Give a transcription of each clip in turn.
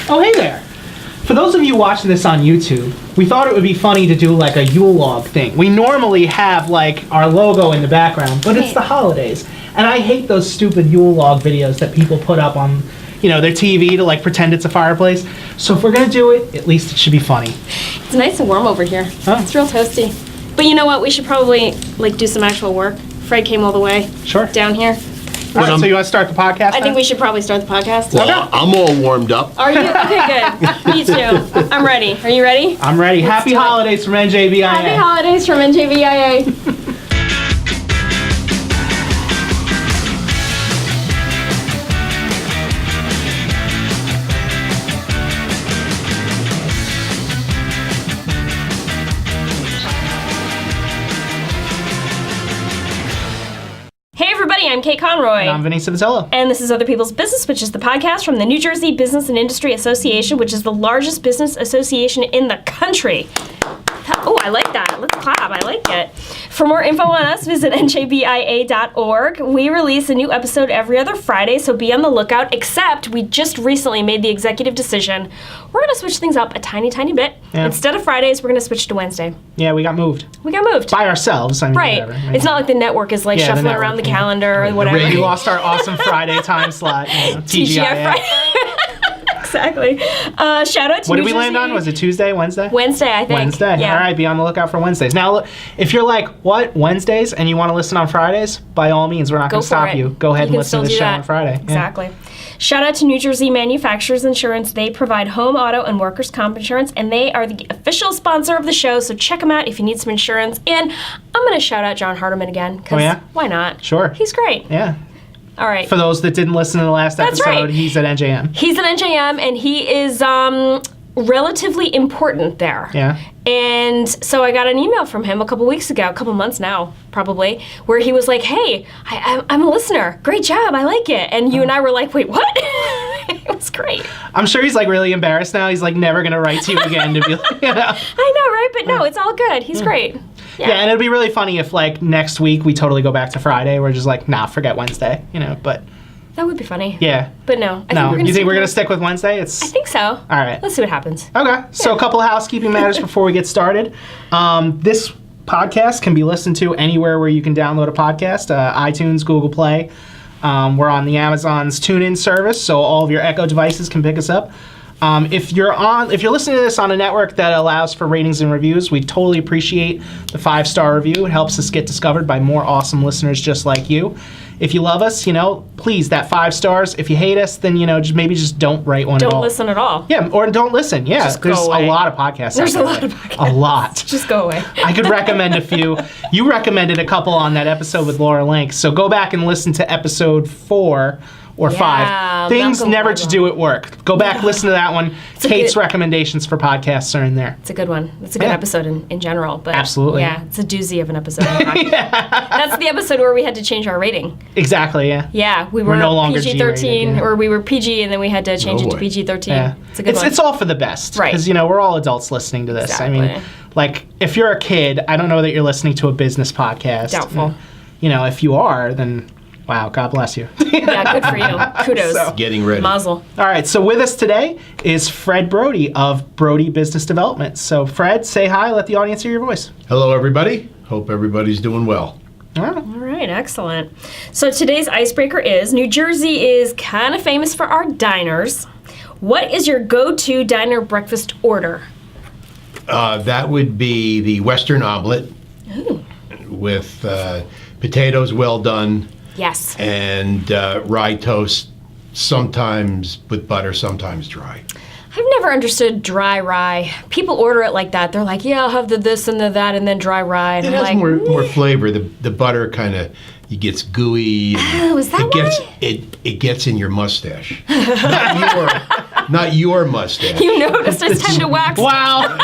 Oh, hey there. For those of you watching this on YouTube, we thought it would be funny to do like a Yule log thing. We normally have like our logo in the background, but it's the holidays. And I hate those stupid Yule log videos that people put up on, their TV to like pretend it's a fireplace. So if we're gonna do it, at least it should be funny. It's nice and warm over here. Huh? It's real toasty. But you know what? We should probably like do some actual work. Fred came all the way down here. All right, so you want to start the podcast? I think we should probably start the podcast. Well, I'm all warmed up. Are you? Okay, good. Me too. I'm ready. Are you ready? I'm ready. Happy holidays from NJBIA. Happy holidays from NJBIA. I'm Kate Conroy. And I'm Vinnie Civitello. And this is Other People's Business, which is the podcast from the New Jersey Business and Industry Association, which is the largest business association in the country. Oh, I like that. Let's clap. I like it. For more info on us, visit njbia.org. We release a new episode every other Friday, so be on the lookout, except we just recently made the executive decision. We're going to switch things up a tiny, tiny bit. Yeah. Instead of Fridays, we're going to switch to Wednesday. Yeah, we got moved. By ourselves. Right. Whatever. It's not like the network is like shuffling around the calendar or whatever. We lost our awesome Friday time slot. TGI Friday. Exactly. Shout out to What New did we Jersey. land on? Was it Tuesday, Wednesday? Wednesday, I think. Wednesday. Yeah. All right, be on the lookout for Wednesdays. Now, if you're like, what, Wednesdays, and you want to listen on Fridays, by all means, we're not going to stop you. Go ahead and listen to the show on Friday. Exactly. Yeah. Shout out to New Jersey Manufacturers Insurance. They provide home, auto, and workers' comp insurance, and they are the official sponsor of the show, so check them out if you need some insurance. And I'm going to shout out John Hardiman again, because why not? Sure. He's great. Yeah. All right. For those that didn't listen to the last episode, he's at NJM. He's at NJM, and he is relatively important there. Yeah. And so I got an email from him a couple months now, probably, where he was like, hey, I'm a listener. Great job. I like it. And you and I were like, wait, what? It was great. I'm sure he's like really embarrassed now. He's like never going to write to you again to be like, I know, right? But no, it's all good. He's great. Yeah, and it'd be really funny if like next week we totally go back to Friday. We're just like, nah, forget Wednesday, but. That would be funny. Yeah. But no. You think we're going to stick with Wednesday? I think so. All right. Let's see what happens. Okay. So a couple of housekeeping matters before we get started. This podcast can be listened to anywhere where you can download a podcast, iTunes, Google Play. We're on the Amazon's TuneIn service, so all of your Echo devices can pick us up. If you're listening to this on a network that allows for ratings and reviews, we totally appreciate the 5-star review. It helps us get discovered by more awesome listeners just like you. If you love us, please, that 5 stars. If you hate us, then, just don't write one at all. Don't listen at all. Yeah, or don't listen. Yeah, just there's a lot of podcasts. There's a lot of podcasts. A lot. Just go away. I could recommend a few. You recommended a couple on that episode with Laura Link, so go back and listen to episode 4 or 5. Things never to do at work. Go back, listen to that one. Kate's recommendations for podcasts are in there. It's a good one. It's a good episode in general. But absolutely. Yeah, it's a doozy of an episode. That's the episode where we had to change our rating. Exactly, yeah. Yeah, we were no longer PG-13, or we were PG, and then we had to change it to PG-13. Yeah. It's a good one. It's all for the best. Right. Because, we're all adults listening to this. Exactly. I mean, like, if you're a kid, I don't know that you're listening to a business podcast. Doubtful. If you are, then... Wow, God bless you. Yeah, good for you. Kudos. Getting ready. Mazel. All right, so with us today is Fred Brody of Brody Business Development. So, Fred, say hi. Let the audience hear your voice. Hello, everybody. Hope everybody's doing well. All right, excellent. So today's icebreaker is, New Jersey is kind of famous for our diners. What is your go-to diner breakfast order? That would be the Western omelet. Ooh. With potatoes well done. Yes. And rye toast, sometimes with butter, sometimes dry. I've never understood dry rye. People order it like that. They're like, yeah, I'll have the this and the that and then dry rye. And it has more flavor. The butter kind of, it gets gooey. Oh, is that why? It gets in your mustache. Not your mustache. You noticed it's time to wax. Wow.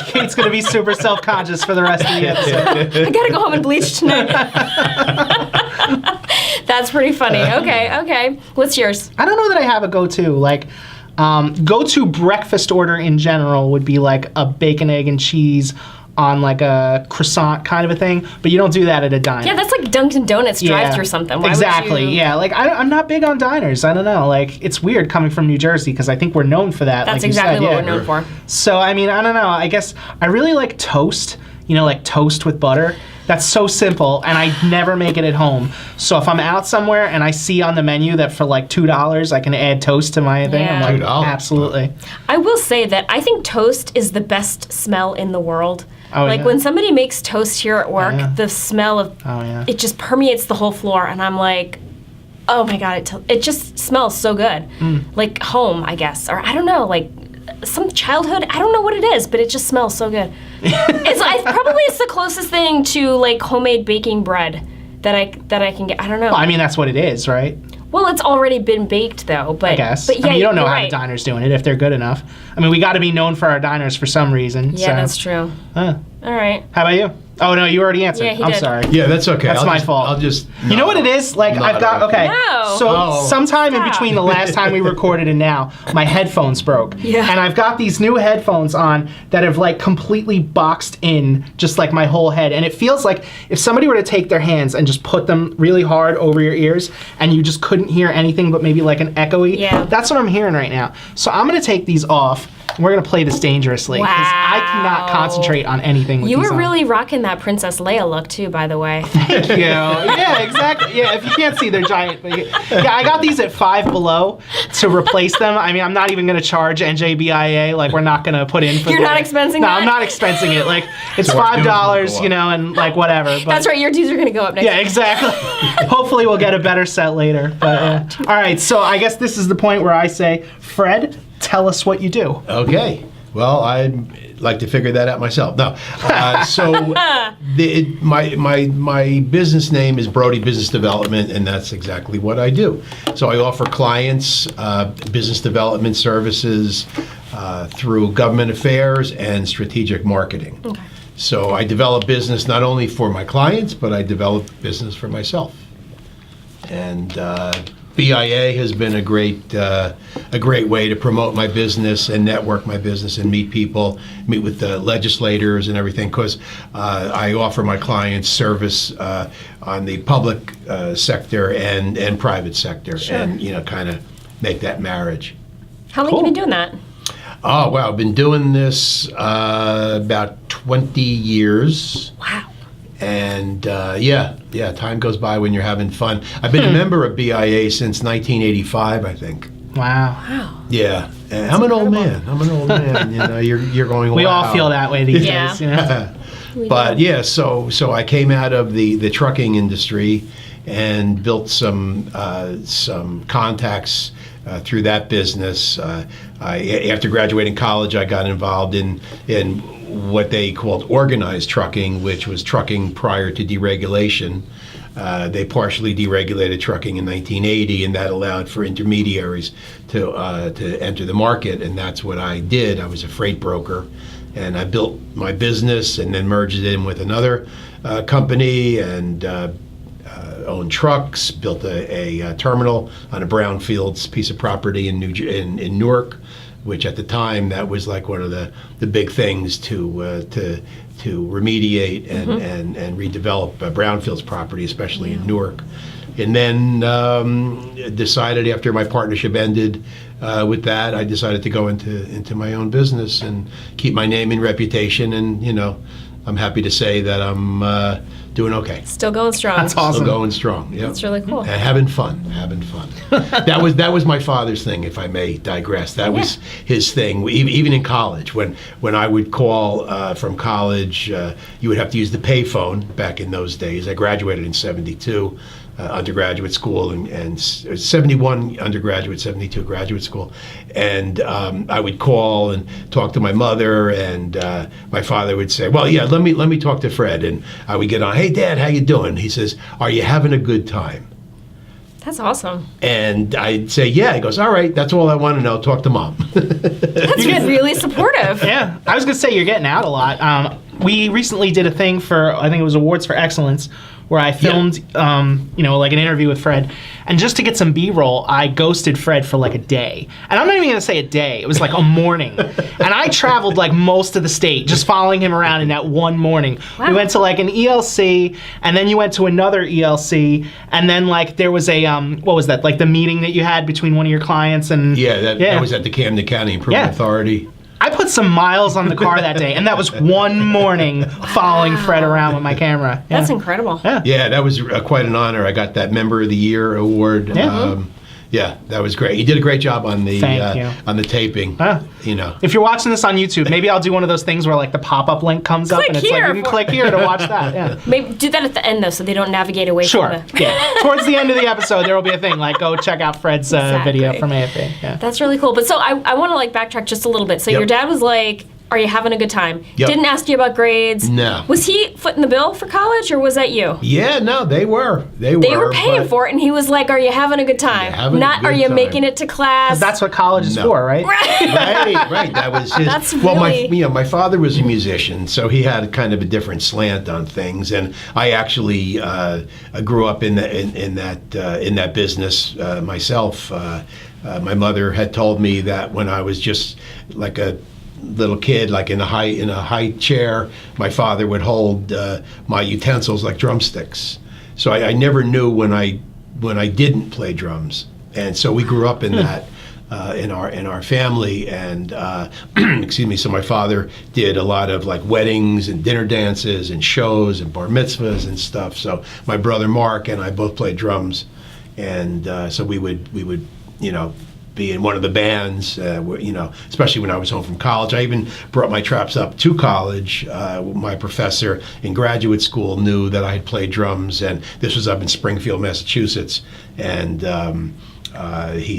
Kate's going to be super self-conscious for the rest of the episode. I got to go home and bleach tonight. That's pretty funny. Okay. What's yours? I don't know that I have a go-to. Like, go-to breakfast order in general would be like a bacon, egg, and cheese on like a croissant kind of a thing, but you don't do that at a diner. Yeah, that's like Dunkin' Donuts drive-through something. Why exactly. would you... Yeah, like I'm not big on diners. I don't know. Like it's weird coming from New Jersey because I think we're known for that. That's like exactly you said. what we're known for. So I mean, I don't know. I guess I really like toast. You know, like toast with butter. That's so simple, and I never make it at home. So if I'm out somewhere and I see on the menu that for like $2 I can add toast to my thing, Yeah. I'm like, $2. absolutely. I will say that I think toast is the best smell in the world. Oh, like yeah. when somebody makes toast here at work, yeah. the smell of it just permeates the whole floor, and I'm like, oh my god, it just smells so good. Like home, I guess, or I don't know, like some childhood. I don't know what it is, but it just smells so good. It's the closest thing to like homemade baking bread that I can get. I don't know. Well, I mean, that's what it is, right? Well, it's already been baked though, but I guess. But yeah, I mean, you don't know you're how right. the diner's doing it if they're good enough. I mean, we got to be known for our diners for some reason. Yeah, so. that's true. Huh. All right. How about you? Oh no, you already answered. Yeah, he I'm did. sorry. Yeah, that's okay. That's my fault. I'll just. You know what it is? Like No, I've got no. okay. No. So sometime in Stop. between the last time we recorded and now, my headphones broke. Yeah. And I've got these new headphones on that have like completely boxed in just like my whole head, and it feels like if somebody were to take their hands and just put them really hard over your ears, and you just couldn't hear anything but maybe like an echoey. Yeah. That's what I'm hearing right now. So I'm gonna take these off. And we're gonna play this dangerously because I cannot Wow. concentrate on anything with You these were on. really rocking that Princess Leia look too, by the way. Thank you. Yeah, exactly. Yeah, if you can't see, they're giant. But yeah, I got these at Five Below to replace them. I mean, I'm not even going to charge NJBIA. Like, we're not going to put in for You're not expensing No, that? I'm not expensing it. Like, it's So our dues will $5, go you know, and like whatever. But, That's right. Your dues are gonna go up next. Yeah, exactly. Hopefully we'll get a better set later. But all right, so I guess this is the point where I say, Fred, tell us what you do. Okay. Well, I'd like to figure that out myself. No. My business name is Brody Business Development, and that's exactly what I do. So I offer clients business development services through government affairs and strategic marketing. Okay. So I develop business not only for my clients, but I develop business for myself. And BIA has been a great way to promote my business and network my business and meet people, meet with the legislators and everything, because I offer my clients service on the public sector and private sector, Sure. and kind of make that marriage. How long have you been doing that? Oh wow, I've been doing this about 20 years. Wow. And yeah, time goes by when you're having fun. I've been a member of BIA since 1985, I think. Wow. Wow. Yeah, I'm an old man. You're going. We wow. all feel that way these Yeah. days. You know? But yeah, so I came out of the trucking industry and built some contacts through that business. After graduating college, I got involved in what they called organized trucking, which was trucking prior to deregulation. They partially deregulated trucking in 1980, and that allowed for intermediaries to enter the market, and that's what I did. I was a freight broker, and I built my business and then merged it in with another company and owned trucks, built a terminal on a brownfields piece of property in Newark, which at the time that was like one of the big things to remediate and redevelop brownfields property, especially in Newark. And then decided after my partnership ended with that, I decided to go into my own business and keep my name and reputation. And I'm happy to say that I'm doing okay. Still going strong. That's awesome. Still going strong. Yep. That's really cool. And having fun. That was my father's thing, if I may digress. That was his thing. Even in college, when I would call from college, you would have to use the payphone back in those days. I graduated in '72. Undergraduate school and 71 undergraduate, 72 graduate school, and I would call and talk to my mother, and my father would say, "Well, yeah, let me talk to Fred," and I would get on. "Hey, Dad, how you doing?" He says, "Are you having a good time?" That's awesome. And I'd say, "Yeah." He goes, "All right, that's all I want to know. Talk to Mom." That's really supportive. Yeah, I was gonna say you're getting out a lot. We recently did a thing for, I think it was Awards for Excellence, where I filmed, like an interview with Fred. And just to get some B-roll, I ghosted Fred for like a day. And I'm not even going to say a day. It was like a morning. And I traveled like most of the state just following him around in that one morning. Wow. We went to like an ELC, and then you went to another ELC, and then like there was a, what was that? Like the meeting that you had between one of your clients and... That was at the Camden County Improvement Authority. I put some miles on the car that day, and that was one morning following Fred around with my camera. That's incredible. Yeah, that was quite an honor. I got that Member of the Year award. Yeah. That was great. You did a great job on the taping. If you're watching this on YouTube, maybe I'll do one of those things where like the pop-up link comes up, and it's like you can click here to watch that. Yeah. Maybe do that at the end though, so they don't navigate away Sure. from the... Yeah. Towards the end of the episode, there will be a thing like go check out Fred's video from AFB. Yeah. That's really cool. But so I want to like backtrack just a little bit. So your dad was like, "Are you having a good time?" Yep. Didn't ask you about grades. No. Was he footing the bill for college, or was that you? Yeah, no, they were. They were paying for it, and he was like, "Are you having a good time?" Are you making it to class? That's what college is for, right? Right. That was his. That's really... my father was a musician, so he had kind of a different slant on things, and I actually grew up in that business myself. My mother had told me that when I was just like a little kid, like in a high chair, my father would hold my utensils like drumsticks. So I never knew when I didn't play drums, and so we grew up in that in our family. And excuse me. So my father did a lot of like weddings and dinner dances and shows and bar mitzvahs and stuff. So my brother Mark and I both played drums, and so we would be in one of the bands, especially when I was home from college. I even brought my traps up to college. My professor in graduate school knew that I had played drums, and this was up in Springfield, Massachusetts. And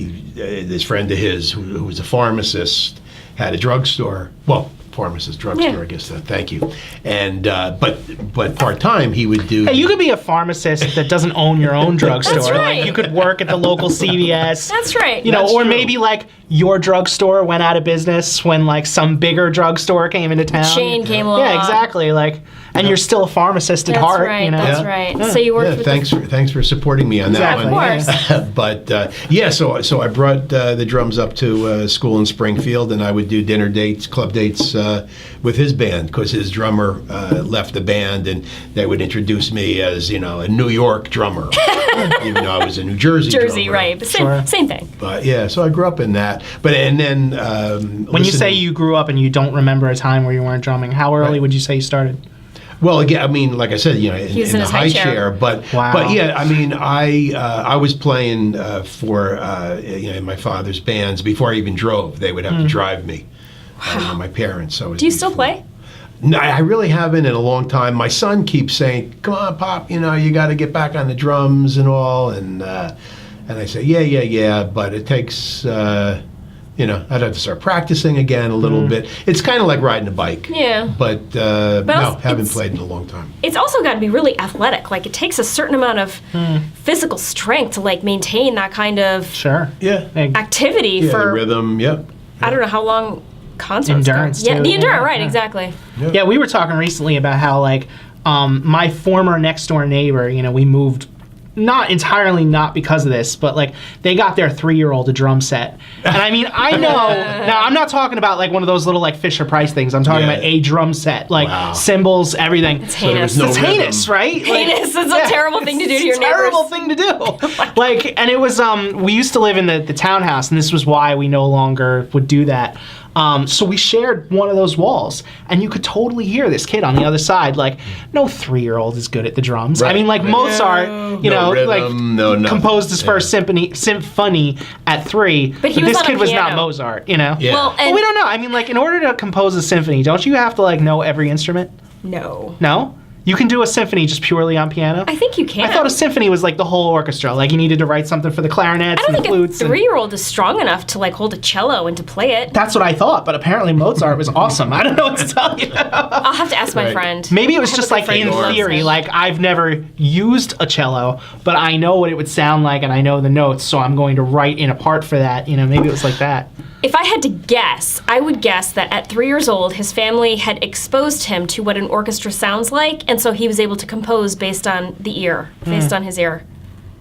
this friend of his, who was a pharmacist, had a drugstore. Well, pharmacist, drugstore, I guess. Thank you. And but part time he would do. Hey, you could be a pharmacist that doesn't own your own drugstore. That's right. Like you could work at the local CVS. That's right. Or maybe like your drugstore went out of business when like some bigger drugstore came into town. Chain came along. Yeah, exactly. Like, and you're still a pharmacist at heart. Right, you know. That's right. So you worked with thanks for supporting me on that one. Of course. But so I brought the drums up to school in Springfield, and I would do dinner dates, club dates with his band, because his drummer left the band, and they would introduce me as a New York drummer, even though I was a New Jersey drummer. Right? But same thing. But so I grew up in that. But and then when you say you grew up and you don't remember a time where you weren't drumming, how early would you say you started? Well, again, I mean, like I said, in the high chair. But yeah, I mean, I was playing for in my father's bands before I even drove. They would have to drive me. My parents. So do you still play? No, I really haven't in a long time. My son keeps saying, "Come on, Pop, you got to get back on the drums and all." And I say, yeah, but it takes. I'd have to start practicing again a little bit. It's kind of like riding a bike. Yeah. But no, haven't played in a long time. It's also got to be really athletic. Like, it takes a certain amount of physical strength to, like, maintain that kind of activity for... the rhythm, I don't know how long concerts endurance go. Yeah, too. the endurance, right, exactly. Yeah, we were talking recently about how, like, my former next-door neighbor, we moved... not because of this, but like they got their 3-year-old a drum set. And I mean, I know, now I'm not talking about like one of those little like Fisher Price things. I'm talking about a drum set, like cymbals, everything. It's heinous. So it's heinous, right? Heinous. It's a terrible thing to do to your neighbors. Terrible thing to do. Like, and it was, we used to live in the townhouse, and this was why we no longer would do that. So we shared one of those walls, and you could totally hear this kid on the other side, like, no 3-year-old is good at the drums. Right. I mean, like Mozart, composed his first symphony at 3, but this kid was not Mozart, Yeah. Well, we don't know. I mean, like, in order to compose a symphony, don't you have to like know every instrument? No. No? You can do a symphony just purely on piano? I think you can. I thought a symphony was like the whole orchestra. Like you needed to write something for the clarinets and the flutes. I don't think a 3-year-old is strong enough to like hold a cello and to play it. That's what I thought, but apparently Mozart was awesome. I don't know what to tell you. I'll have to ask my friend. Maybe it was just like in theory, like I've never used a cello, but I know what it would sound like and I know the notes, so I'm going to write in a part for that. Maybe it was like that. If I had to guess, I would guess that at 3 years old, his family had exposed him to what an orchestra sounds like, and so he was able to compose based on the ear, based on his ear.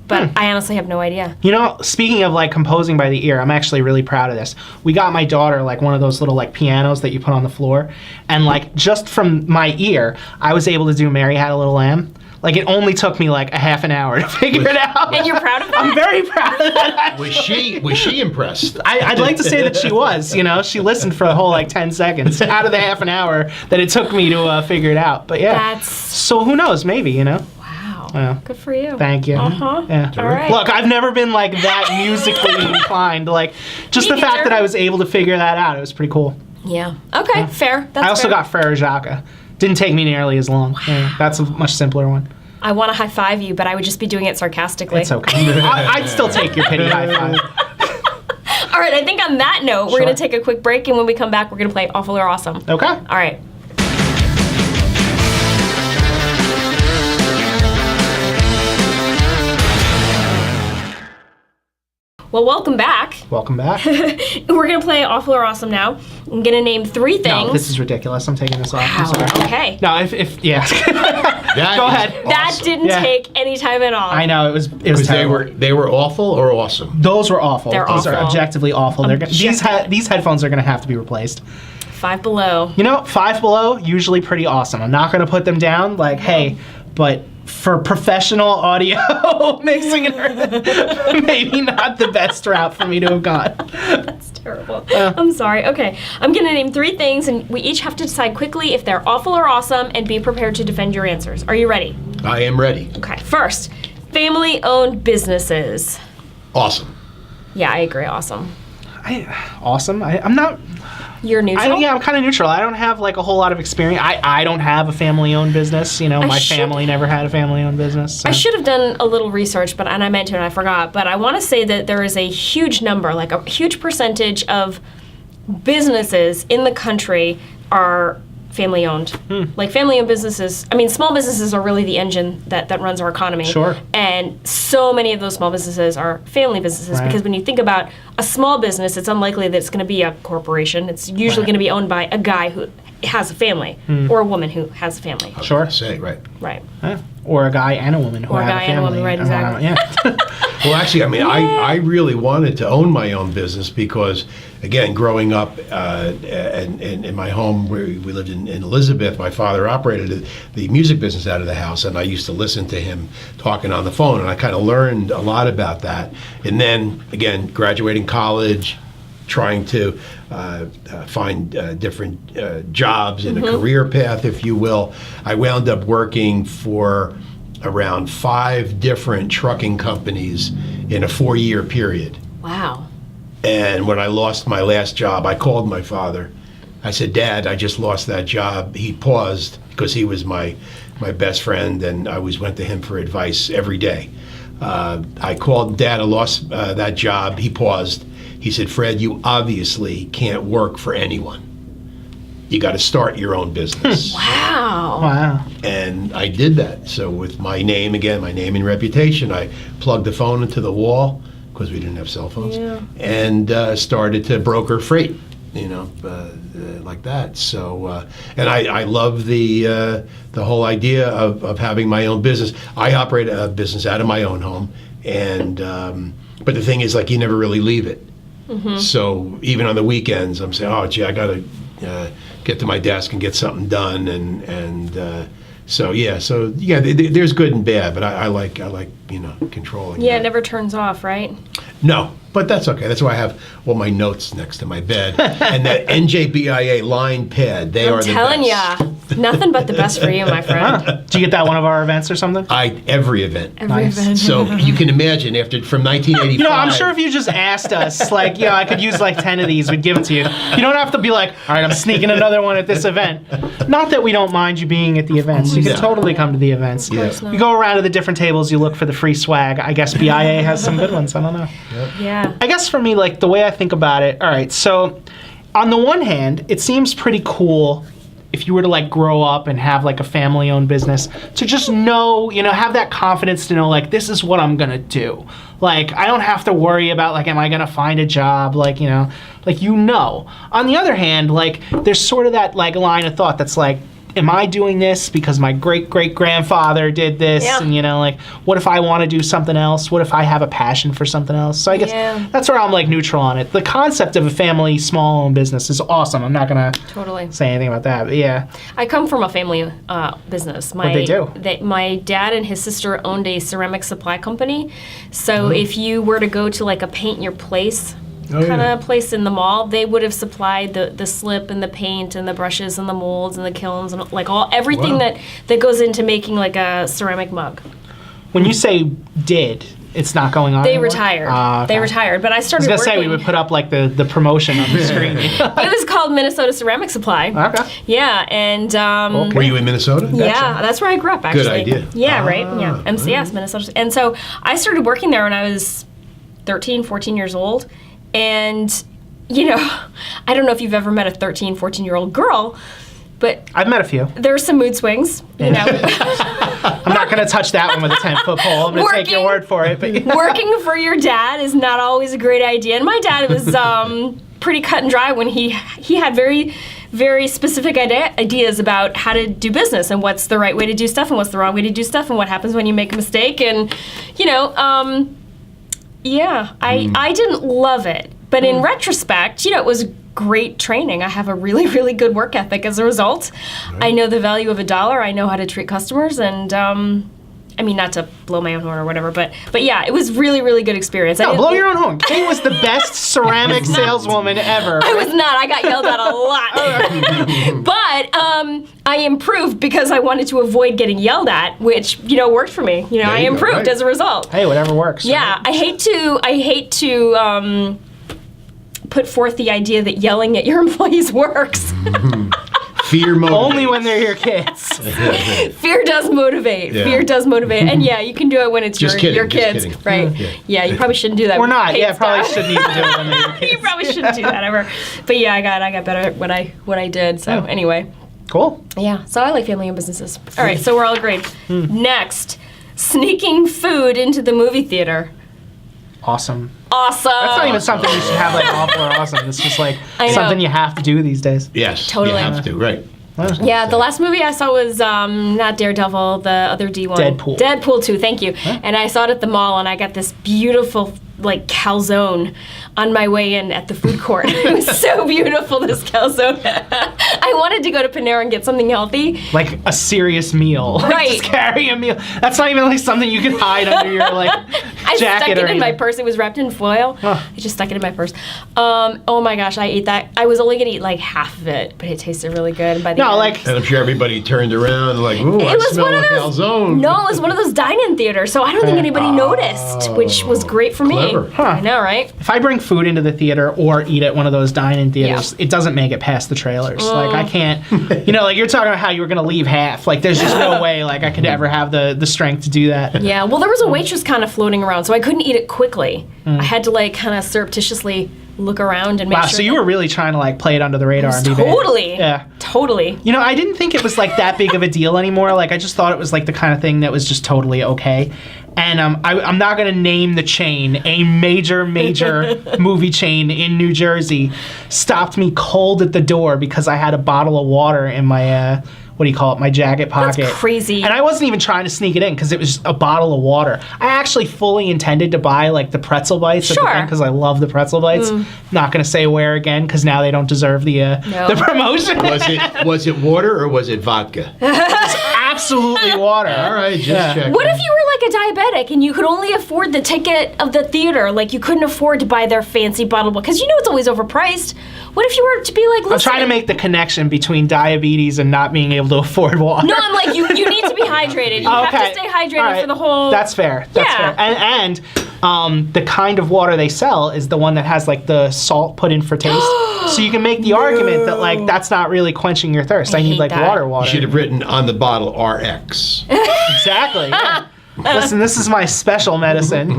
But I honestly have no idea. You know, speaking of like composing by the ear, I'm actually really proud of this. We got my daughter like one of those little like pianos that you put on the floor, and like just from my ear, I was able to do Mary Had a Little Lamb. Like it only took me like a half an hour to figure it out. And you're proud of that? I'm very proud of that. Was she impressed? I'd like to say that she was. You know, she listened for the whole like 10 seconds out of the half an hour that it took me to figure it out. But yeah, so who knows? Maybe, you know. Wow. Good for you. Thank you. Uh-huh. Yeah. All right. Look, I've never been like that musically inclined. Like, just Me the fact neither. that I was able to figure that out, it was pretty cool. Yeah. Okay, fair. That's I also fair. got Frere Jacques. Didn't take me nearly as long. Yeah, that's a much simpler one. I want to high five you, but I would just be doing it sarcastically. It's okay. I'd still take your pity high five. All right, I think on that note, we're Sure. going to take a quick break, and when we come back, we're going to play Awful or Awesome. Okay. All right. Well, welcome back. Welcome back. We're going to play Awful or Awesome now. I'm going to name 3 things. No, this is ridiculous. I'm taking this off. I'm Wow, sorry. okay. No, if yeah. That Go is ahead. That awesome. didn't Yeah. take any time at all. I know it was Because terrible. they were awful or awesome. Those were awful. They're These are awful. objectively awful. These headphones are going to have to be replaced. 5 Below. You know, Five Below, usually pretty awesome. I'm not going to put them down like, hey, but for professional audio mixing it, maybe not the best route for me to have gone. That's terrible. I'm sorry. Okay. I'm going to name 3 things, and we each have to decide quickly if they're awful or awesome and be prepared to defend your answers. Are you ready? I am ready. Okay. First, family-owned businesses. Awesome. Yeah, I agree. Awesome. Awesome. I'm not. You're neutral? I'm kind of neutral. I don't have like a whole lot of experience. I don't have a family-owned business. You know, my family never had a family-owned business. So. I should have done a little research, and I meant to and I forgot. But I want to say that there is a huge number, like a huge percentage of businesses in the country are family-owned. Like family-owned businesses, I mean, small businesses are really the engine that runs our economy. Sure. And so many of those small businesses are family businesses Right. because when you think about a small business, it's unlikely that it's going to be a corporation. It's usually going to be owned by a guy who has a family or a woman who has a family. Sure. Say, right. Right. Yeah. Or a guy and a woman who Or a have guy a and a family. woman, right, exactly. Yeah. Well, actually, I mean, I really wanted to own my own business because, again, growing up and in my home where we lived in Elizabeth, my father operated the music business out of the house, and I used to listen to him talking on the phone, and I kind of learned a lot about that. And then, again, graduating college, trying to find different jobs in a career path, if you will, I wound up working for around 5 different trucking companies in a 4-year period. Wow. And when I lost my last job, I called my father. I said, Dad, I just lost that job. He paused because he was my best friend, and I always went to him for advice every day. I called, Dad, I lost that job. He paused. He said, Fred, you obviously can't work for anyone. You got to start your own business. Wow. Wow. And I did that. So with my name, again, my name and reputation, I plugged the phone into the wall because we didn't have cell phones, and started to broker freight, you know, like that. So, and I love the whole idea of having my own business. I operate a business out of my own home, and but the thing is, like, you never really leave it. So even on the weekends, I'm saying, oh, gee, I got to get to my desk and get something done, and so there's good and bad, but I like controlling. Yeah, that. it never turns off, right? No, but that's okay. That's why I have all my notes next to my bed and that NJBIA line pad. They I'm are the telling best. ya, nothing but the best for you, my friend. Do you get that at one of our events or something? Every event. Every Nice. event. So you can imagine from 1985. You know, I'm sure if you just asked us, like, yeah, I could use like 10 of these, we'd give it to you. You don't have to be like, all right, I'm sneaking another one at this event. Not that we don't mind you being at the events. You can Yeah. totally come to the events. course not. You go around to the different tables, you look for the free swag. I guess BIA has some good ones. I don't know. Yeah. I guess for me, like, the way I think about it, all right, so on the one hand, it seems pretty cool if you were to, like, grow up and have, like, a family-owned business to just know, have that confidence to know, like, this is what I'm gonna do. Like, I don't have to worry about, like, am I gonna find a job, like, On the other hand, like, there's sort of that, like, line of thought that's like, am I doing this because my great-great-grandfather did this? Yeah. And, like, what if I want to do something else? What if I have a passion for something else? So I guess that's where I'm, like, neutral on it. The concept of a family small-owned business is awesome. I'm not going to say anything about that, but yeah. I come from a family business. What they do? My dad and his sister owned a ceramic supply company. So if you were to go to, like, a paint your place kind of place in the mall, they would have supplied the slip and the paint and the brushes and the molds and the kilns and like everything that goes into making like a ceramic mug. When you say did, it's not going on They anymore? retired. Okay. They retired, but I started I was working. going to say, we would put up like the promotion on the screen. It was called Minnesota Ceramic Supply. Okay. Yeah, and Were you in Minnesota? yeah, that's where I grew up actually. Good idea. Yeah, right? Yeah, MCS, Minnesota. And so I started working there when I was 13, 14 years old. And, I don't know if you've ever met a 13, 14-year-old girl, but I've met a few. there are some mood swings, I'm not going to touch that one with a 10-foot pole. I'm going to take your word for it. But Working for your dad is not always a great idea. And my dad was pretty cut and dry when he had very, very specific ideas about how to do business and what's the right way to do stuff and what's the wrong way to do stuff and what happens when you make a mistake. And, I didn't love it. But in retrospect, it was great training. I have a really, really good work ethic as a result. Right. I know the value of $1. I know how to treat customers. And, not to blow my own horn or whatever, but yeah, it was really, really good experience. No, blow your own horn. Kate was the best ceramic saleswoman ever. I was not. I got yelled at a lot. But I improved because I wanted to avoid getting yelled at, which, worked for me. I improved as a result. Hey, whatever works. Yeah, right? I hate to put forth the idea that yelling at your employees works. Fear motivates. Only when they're your kids. Fear does motivate. Yeah. Fear does motivate. And yeah, you can do it when it's your kids. Just right? Yeah, you probably shouldn't do that. Or not. Yeah, probably shouldn't even do it when they're your kids. You probably shouldn't do that ever. But yeah, I got better at what I did. So anyway. Cool. Yeah, so I like family and businesses. All right, so we're all agreed. Next, sneaking food into the movie theater. Awesome. Awesome. That's not even something you should have like awful or awesome. It's just like something you have to do these days. Yes, totally. You have to, right. Yeah, the last movie I saw was not Daredevil, the other D one. Deadpool. Deadpool 2, thank you. Huh? And I saw it at the mall, and I got this beautiful, like, calzone on my way in at the food court. It was so beautiful, this calzone. I wanted to go to Panera and get something healthy. Like a serious meal. Right. Like just carry a meal. That's not even like something you can hide under your like I jacket stuck it or in my purse. It was wrapped in foil. I just stuck it in my purse. Oh my gosh, I ate that. I was only gonna eat like half of it, but it tasted really good. And by the end, and I'm sure everybody turned around like, ooh, I smell a calzone. No, it was one of those dine-in theaters, so I don't think anybody noticed, which was great for clever. me. I know, right? If I bring food into the theater or eat at one of those dine-in theaters, it doesn't make it past the trailers. Like I can't, like you're talking about how you were gonna leave half. Like there's just no way like I could ever have the strength to do that. Yeah, well there was a waitress kind of floating around, so I couldn't eat it quickly. I had to like kind of surreptitiously look around and make sure. Wow, so you were really trying to like play it under the radar and be totally. big. Yeah. Totally. I didn't think it was like that big of a deal anymore. Like I just thought it was like the kind of thing that was just totally okay. And I'm not going to name the chain. A major movie chain in New Jersey stopped me cold at the door because I had a bottle of water in my my jacket pocket. That's crazy. And I wasn't even trying to sneak it in because it was a bottle of water. I actually fully intended to buy like the pretzel bites because I love the pretzel bites. Not going to say where again because now they don't deserve the promotion. Was it water or was it vodka? Absolutely water. All right, just checking. What if you were like a diabetic and you could only afford the ticket of the theater? Like you couldn't afford to buy their fancy bottle because it's always overpriced. What if you were to be like, listen, I'm trying to make the connection between diabetes and not being able to afford water. No, I'm like, you need to be hydrated. You have to stay hydrated for the whole... That's fair. That's fair. And the kind of water they sell is the one that has like the salt put in for taste. So you can make the argument that like that's not really quenching your thirst. I need like water. You should have written on the bottle RX. Exactly. Yeah. Listen, this is my special medicine.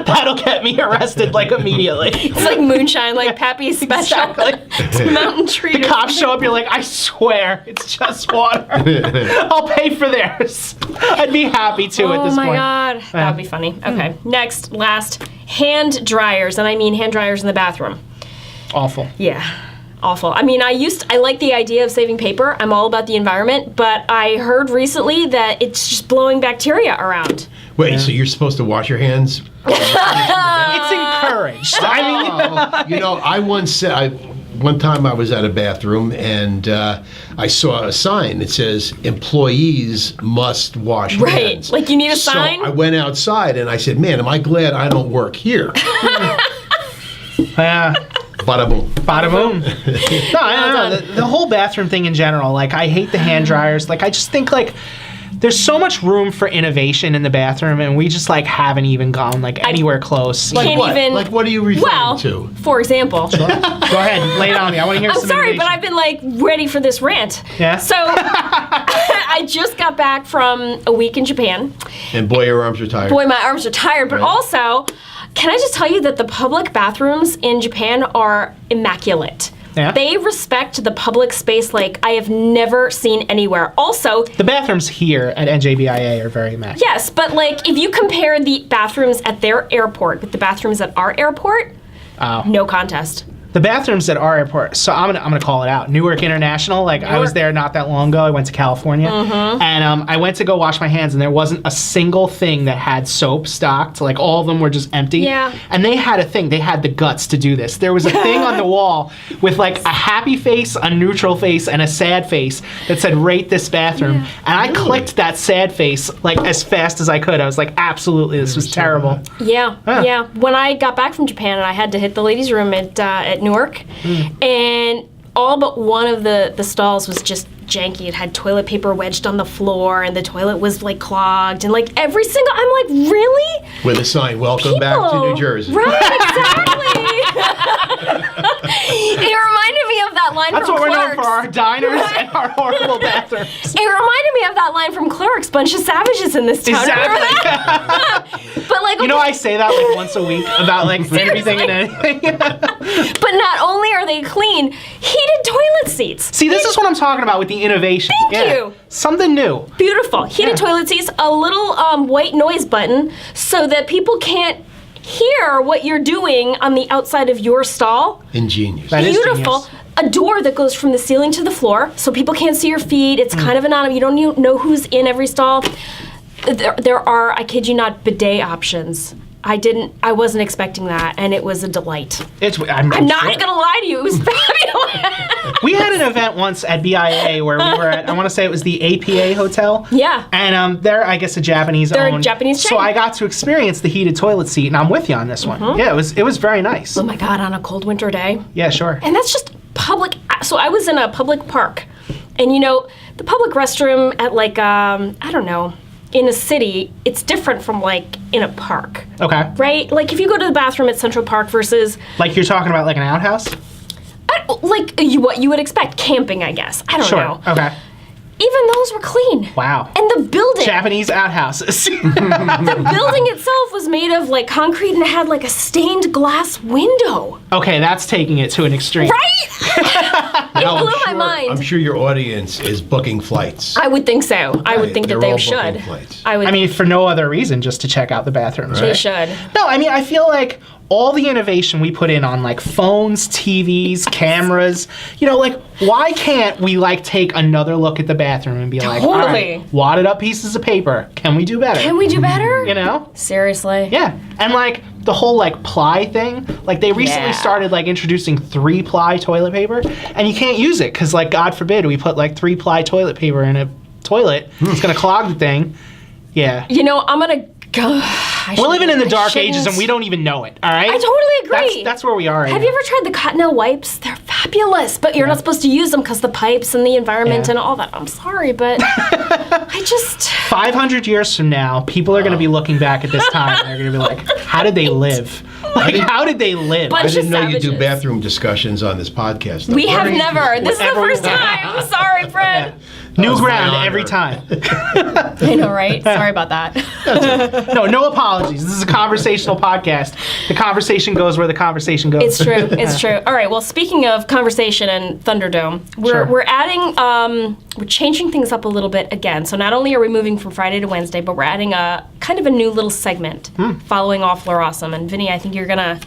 That'll get me arrested like immediately. It's like moonshine, like Pappy's special. Exactly. It's Mountain Treat. The cops show up, you're like, I swear, it's just water. I'll pay for theirs. I'd be happy to at this point. Oh my God. That would be funny. Okay. Next, last, hand dryers. And I mean hand dryers in the bathroom. Awful. Yeah. Awful. I mean, I like the idea of saving paper. I'm all about the environment, but I heard recently that it's just blowing bacteria around. Wait, so you're supposed to wash your hands? It's encouraged. I mean, I once said, one time I was at a bathroom and I saw a sign that says employees must wash hands. Like you need a sign? So I went outside and I said, man, am I glad I don't work here? Bada boom. Bada boom. No, I don't know. The whole bathroom thing in general, like, I hate the hand dryers. Like, I just think, like, there's so much room for innovation in the bathroom, and we just, like, haven't even gone, like, anywhere close. Like can't what? even- Like what are you referring to? For example. Go ahead, lay it on me. I want to hear I'm some sorry, innovation. but I've been like ready for this rant. Yeah? So I just got back from a week in Japan. And boy, your arms are tired. Boy, my arms are tired, but Right. also, can I just tell you that the public bathrooms in Japan are immaculate. Yeah? They respect the public space like I have never seen anywhere. Also, The bathrooms here at NJBIA are very immaculate. yes, but like if you compare the bathrooms at their airport with the bathrooms at our airport, no contest. The bathrooms at our airport, so I'm gonna call it out. Newark International, like I was there not that long ago. I went to California, and I went to go wash my hands, and there wasn't a single thing that had soap stocked. Like all of them were just empty. Yeah. And they had a thing. They had the guts to do this. There was a thing on the wall with like a happy face, a neutral face, and a sad face that said "Rate this bathroom." And I clicked that sad face like as fast as I could. I was like, absolutely, this was terrible. Yeah, yeah. When I got back from Japan and I had to hit the ladies' room at Newark, and all but one of the stalls was just janky. It had toilet paper wedged on the floor, and the toilet was like clogged, and like every single, I'm like, really? With a sign, welcome back to New Jersey. Right, exactly. It reminded me of that line That's from what we're Clerks. known for, our diners and our horrible bathrooms. It reminded me of that line from Clerks, bunch of savages in this town. Remember that? But like, You know, I say that like once a week about like everything and anything. but not only are they clean, heated toilet seats. See, this is what I'm talking about with the innovation. Thank you. Something new. Beautiful. Heated toilet seats, a little white noise button so that people can't hear what you're doing on the outside of your stall. Ingenious. That is Beautiful. genius. A door that goes from the ceiling to the floor so people can't see your feet. It's kind of anonymous. You don't know who's in every stall. There are, I kid you not, bidet options. I wasn't expecting that, and it was a delight. I'm not gonna lie to you, it was fabulous. We had an event once at BIA where we were at, I want to say it was the APA Hotel. Yeah. And they're, I guess, a Japanese They're a owned. Japanese So chain. I got to experience the heated toilet seat, and I'm with you on this one. Yeah, it was very nice. Oh my God, on a cold winter day. Yeah, sure. And that's just public. So I was in a public park, and you know, the public restroom at like, I don't know, in a city, it's different from like in a park, Okay. right? Like if you go to the bathroom at Central Park versus Like you're talking about like an outhouse? what you would expect, camping, I guess. I don't Sure. know. Okay. Even those were clean. Wow. And the building, Japanese outhouses. the building itself was made of like concrete and it had like a stained glass window. Okay, that's taking it to an extreme. Right? Now, blew my mind. I'm sure your audience is booking flights. I would think so. I would Right, think that they're they all should. booking flights. I I mean, for no other reason, just to check out the bathrooms. they Right? should. No, I mean, I feel like all the innovation we put in on like phones, TVs, cameras, you know, like why can't we like take another look at the bathroom and be like, all Totally. right, wadded up pieces of paper, can we do better? Can we do better? You know? Seriously. Yeah. And like the whole like ply thing, like they recently Yeah. started like introducing 3-ply toilet paper, and you can't use it because like God forbid we put like 3-ply toilet paper in a toilet, it's gonna clog the thing. Yeah. You know, I'm gonna go. We're living in the dark ages and we don't even know it, all right? I totally agree. That's where we are right Have now. you ever tried the Cottonelle wipes? They're fabulous, but you're not supposed to use them because the pipes and the environment Yeah. and all that. I'm sorry, but I just. 500 years from now, people are going to be looking back at this time and they're going to be like, how did they live? Like, how did they live? But- I didn't know you do savages. bathroom discussions on this podcast. though. We have Very never. This is the Whatever first we- time. I'm sorry, Fred. New was my ground honor. every time. I know, right? Sorry about that. No apologies. This is a conversational podcast. The conversation goes where the conversation goes. It's true. It's true. All right. Well, speaking of conversation and Thunderdome, Sure. we're adding, we're changing things up a little bit again. So not only are we moving from Friday to Wednesday, but we're adding a kind of a new little segment following off Lure Awesome. And Vinny, I think you're gonna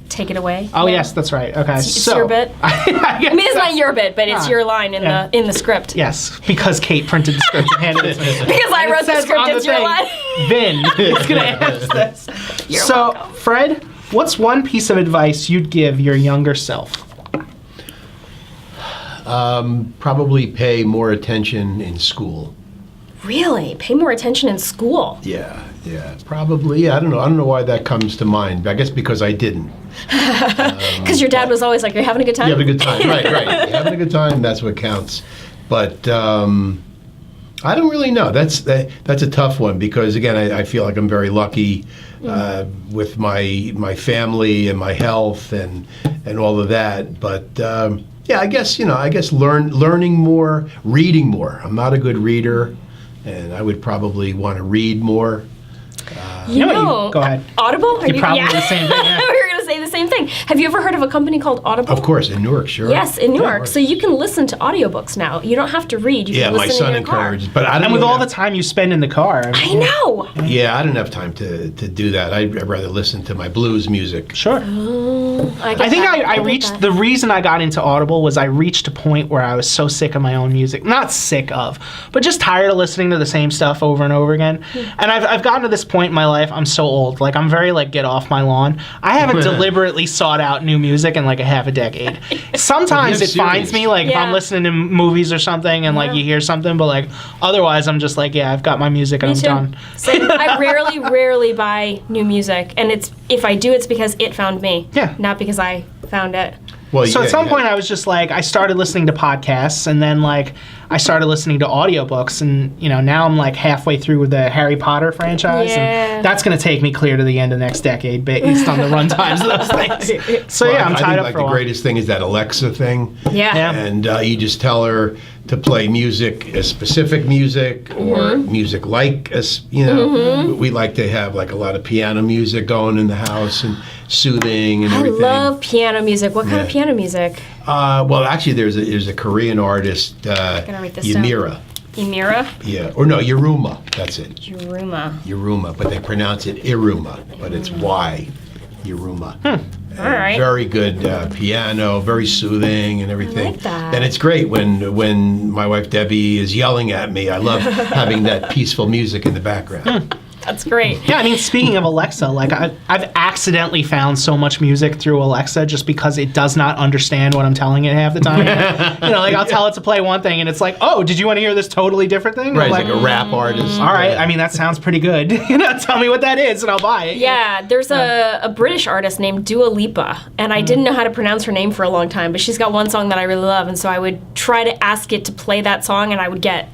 take it away. Oh, yes, that's right. Okay, It's your bit. I mean, it's not your bit, but it's your line in the script. Yes, because Kate printed the script and handed it to me. Because I wrote the script, it's your line. Vin is going to answer this. You're so, welcome. Fred, what's one piece of advice you'd give your younger self? Probably pay more attention in school. Really? Pay more attention in school? Yeah, probably. Yeah, I don't know why that comes to mind. I guess because I didn't. Because your dad was always like, "You're having a good time." You having a good time, right? You're having a good time. That's what counts. But I don't really know. That's a tough one because again, I feel like I'm very lucky with my family and my health and all of that. But yeah, I guess learning more, reading more. I'm not a good reader, and I would probably want to read more. Go ahead. Audible? Are You're probably the same thing. Yeah. We were going to say the same thing. Have you ever heard of a company called Audible? Of course, in Newark, sure. Yes, in Newark. So you can listen to audiobooks now. You don't have to read. You can My listen son in your car. encourages, but I don't. And with really all have- the time you spend in the car. I know. Yeah, I don't have time to do that. I'd rather listen to my blues music. Sure. I think I reached, the reason I got into Audible was I reached a point where I was so sick of my own music. Not sick of, but just tired of listening to the same stuff over and over again. And I've gotten to this point in my life, I'm so old. Like, I'm very, get off my lawn. I haven't deliberately sought out new music in, a half a decade. Sometimes it finds me, if I'm listening to movies or something and, you hear something, but, otherwise I'm just I've got my music and I'm done. Same. I rarely buy new music. And if I do, it's because it found me. Yeah. Not because I found it. Well, So at some point I was just I started listening to podcasts and then I started listening to audiobooks and now I'm halfway through the Harry Potter franchise and that's going to take me clear to the end of the next decade based on the run times of those things. So I'm tied up for a the while. greatest thing is that Alexa thing. Yeah. And you just tell her to play music, a specific music or music we like to have a lot of piano music going in the house and soothing and everything. I love piano music. What kind of piano music? Well, actually, there's a Korean artist, Gotta write this down. Ymira. Ymira? Yeah, or no, Yuruma. That's it. Yuruma. But they pronounce it Iruma, but it's Y. Yuruma. All right. Very good piano, very soothing and everything. I like that. And it's great when my wife Debbie is yelling at me. I love having that peaceful music in the background. That's great. Yeah, I mean, speaking of Alexa, I've accidentally found so much music through Alexa just because it does not understand what I'm telling it half the time. I'll tell it to play one thing and it's oh, did you want to hear this totally different thing? Right, like a rap artist. All right, I mean, that sounds pretty good. Tell me what that is and I'll buy it. Yeah, there's a British artist named Dua Lipa, and I didn't know how to pronounce her name for a long time, but she's got one song that I really love, and so I would try to ask it to play that song, and I would get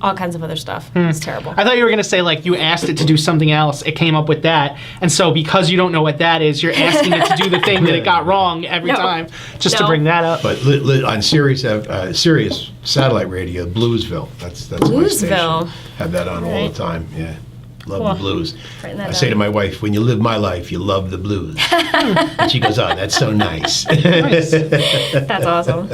all kinds of other stuff. It's terrible. I thought you were going to say, you asked it to do something else, it came up with that, and so because you don't know what that is, you're asking it to do the thing that it got wrong every time, just to bring that up. But on Sirius satellite radio, Bluesville, that's Bluesville. my station. Have that on all the time, yeah. Love the blues. Writing that I say down. to my wife, when you live my life, you love the blues. And she goes, oh, that's so nice. That's awesome.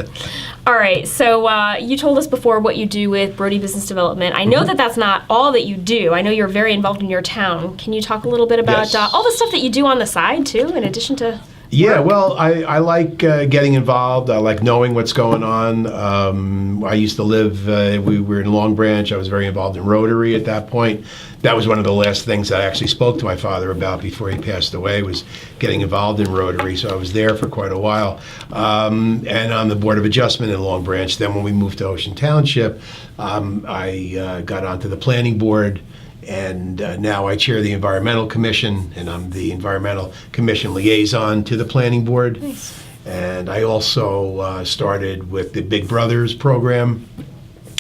All right, so you told us before what you do with Brody Business Development. I know that that's not all that you do. I know you're very involved in your town. Can you talk a little bit about Yes. all the stuff that you do on the side, too, in addition to... Yeah, well, I like getting involved. I like knowing what's going on. I used to live, we were in Long Branch. I was very involved in Rotary at that point. That was one of the last things I actually spoke to my father about before he passed away, was getting involved in Rotary. So I was there for quite a while. And on the Board of Adjustment in Long Branch. Then when we moved to Ocean Township, I got onto the Planning Board. And now I chair the Environmental Commission, and I'm the Environmental Commission liaison to the Planning Board. Nice. And I also started with the Big Brothers program.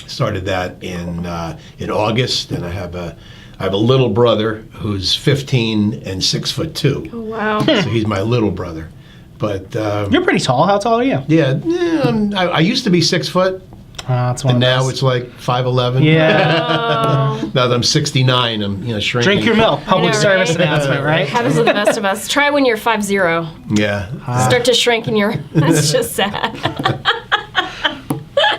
Started that in August, and I have a little brother who's 15 and 6'2". Oh, wow. So he's my little brother. But You're pretty tall. How tall are you? I used to be 6 foot. That's one And of now those. it's 5'11". Yeah. Now that I'm 69, I'm shrinking. Drink your milk. Public know, service right? announcement, right? Happens to the best of us. Try when you're 5'0". Yeah. Start to shrink and it's just sad.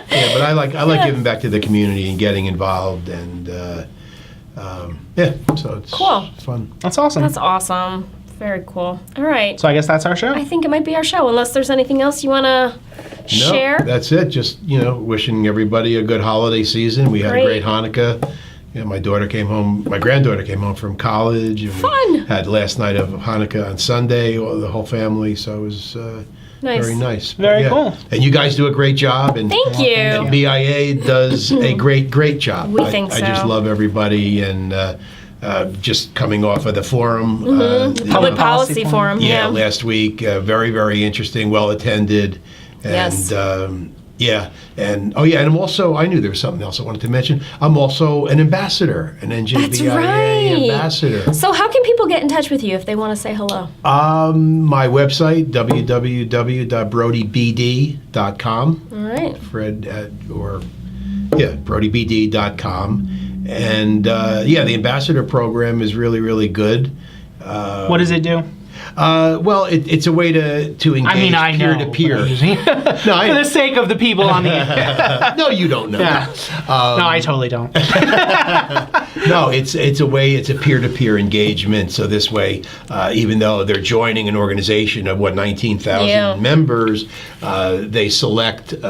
Yeah, but I like giving back to the community and getting involved, and so it's Cool. It's fun. That's awesome. That's awesome. Very cool. All right. So I guess that's our show. I think it might be our show, unless there's anything else you want to share. No, that's it. Just, wishing everybody a good holiday season. We had a great Hanukkah. My granddaughter came home from college. And Fun. Had last night of Hanukkah on Sunday, the whole family. So it was Nice. very nice. Very cool. And you guys do a great job. And Thank you. NJBIA does a great job. We think so. I just love everybody and just coming off of the forum. Public Policy Forum. Yeah, last week. Very, very interesting, well attended. And Yes. and I'm also, I knew there was something else I wanted to mention. I'm also an ambassador, an NJBIA That's right. ambassador. So how can people get in touch with you if they want to say hello? My website, www.brodybd.com. All right. brodybd.com. And the ambassador program is really, really good. What does it do? Well, it's a way to engage I know. peer-to-peer. For the sake of the people on the... No, you don't know. Yeah. No, I totally don't. No, it's a peer-to-peer engagement. So this way, even though they're joining an organization of 19,000 members, they select. They've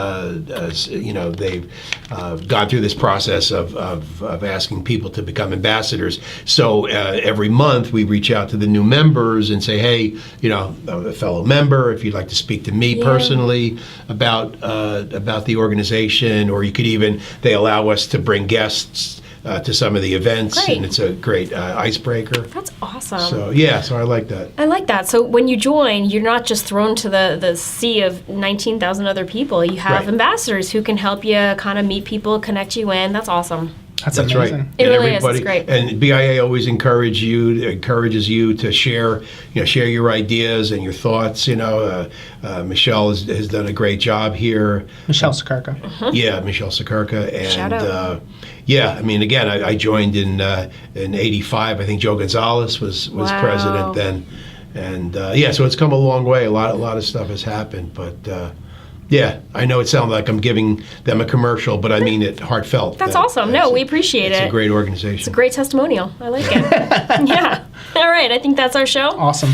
gone through this process of asking people to become ambassadors. So every month we reach out to the new members and say, hey, a fellow member, if you'd like to speak to me personally about the organization, or you could even, they allow us to bring guests to some of the events, and it's a great icebreaker. That's awesome. So I like that. I like that. So when you join, you're not just thrown to the sea of 19,000 other people. You have ambassadors who can help you kind of meet people, connect you in. That's awesome. That's right. It really is. It's great. And BIA always encourages you to share your ideas and your thoughts. Michelle has done a great job here. Michelle Sakurka. Yeah, Michelle Sakurka. And Shout out. Again, I joined in '85. I think Joe Gonzalez was president then, and so it's come a long way. A lot of stuff has happened, but. I know it sounds like I'm giving them a commercial, but I mean it heartfelt. That's awesome. No, we appreciate it. It's a great organization. It's a great testimonial. I like it. Yeah. All right. I think that's our show. Awesome.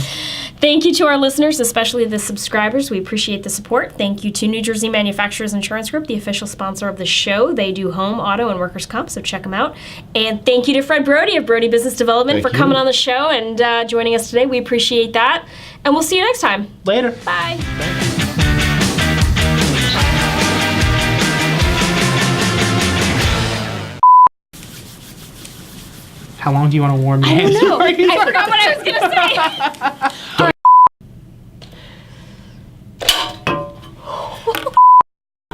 Thank you to our listeners, especially the subscribers. We appreciate the support. Thank you to New Jersey Manufacturers Insurance Group, the official sponsor of the show. They do home, auto, and workers' comp, so check them out. And thank you to Fred Brody of Brody Business Development for coming on the show and joining us today. We appreciate that. And we'll see you next time. Later. Bye. How long do you want to warm your I hands? don't know. I forgot what I was going to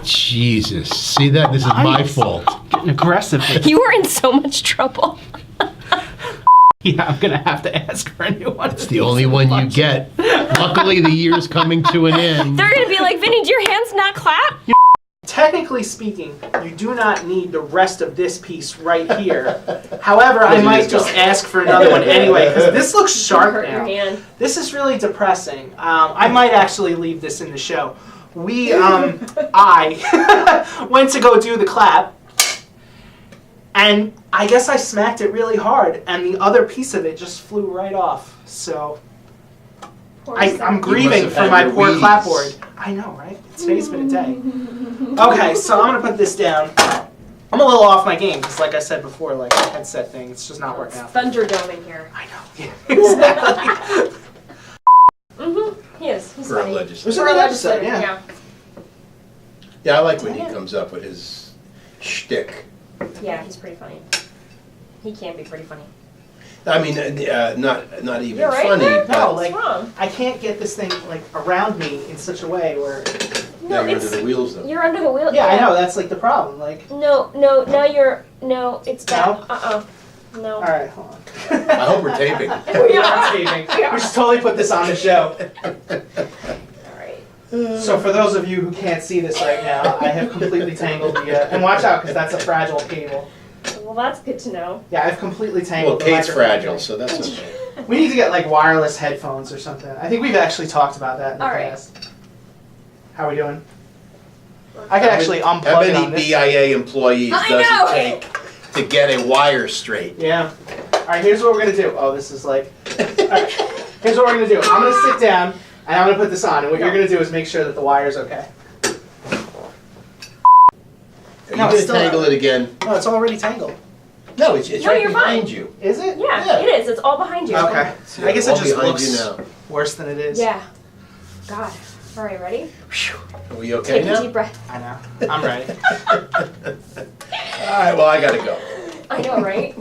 say. Jesus. See that? This is my fault. Getting aggressive. You were in so much trouble. Yeah, I'm going to have to ask for a new one. It's the only one you get. Luckily, the year's coming to an end. They're going to be like, Vinny, do your hands not clap? Technically speaking, you do not need the rest of this piece right here. However, I might just ask for another one anyway, because this looks sharp Hurt your now. hand. This is really depressing. I might actually leave this in the show. I went to go do the clap, and I guess I smacked it really hard, and the other piece of it just flew right off. So I'm grieving for my poor clapboard. I know, right? Today's been a day. Okay, so I'm going to put this down. I'm a little off my game, because like I said before, like the headset thing, it's just not working out. Thunderdome here. I know, yeah, exactly. He is. He's For a funny. legislator. For a legislator, yeah. Yeah, I like when he comes up with his shtick. Yeah, he's pretty funny. He can be pretty funny. I mean, not even You're right, funny. man. No, What's like, wrong? I can't get this thing, like, around me in such a way where... No, you're under the wheels, though. You're under the wheel. Yeah, I know, that's, like, the problem, like... No, now you're... No, it's bad. No? No. Alright, hold on. I hope we're taping. We are taping. We should totally put this on the show. Alright. So for those of you who can't see this right now, I have completely tangled the... and watch out, because that's a fragile cable. Well, that's good to know. Yeah, I've completely Well, tangled the Kate's microphone. fragile, so that's okay. We need to get, like, wireless headphones or something. I think we've actually talked about that in the Alright. past. How are we doing? I could actually unplug How it on many this. BIA employees I does know. it take to get a wire straight? Yeah. Alright, here's what we're gonna do. Oh, this is like... Alright. Here's what we're gonna do. I'm gonna sit down and I'm gonna put this on, and what you're gonna do is make sure that the wire's okay. Are you No, going to still tangle it again? No, it's already tangled. No, it's No, right you're behind fine. you. Is it? Yeah, it is. It's all behind you. Okay. See, I guess it all just behind looks you now. worse than it is. Yeah. God. All right, ready? Are we okay Take now? a deep breath. I know. I'm ready. All right, well, I got to go. I know, right?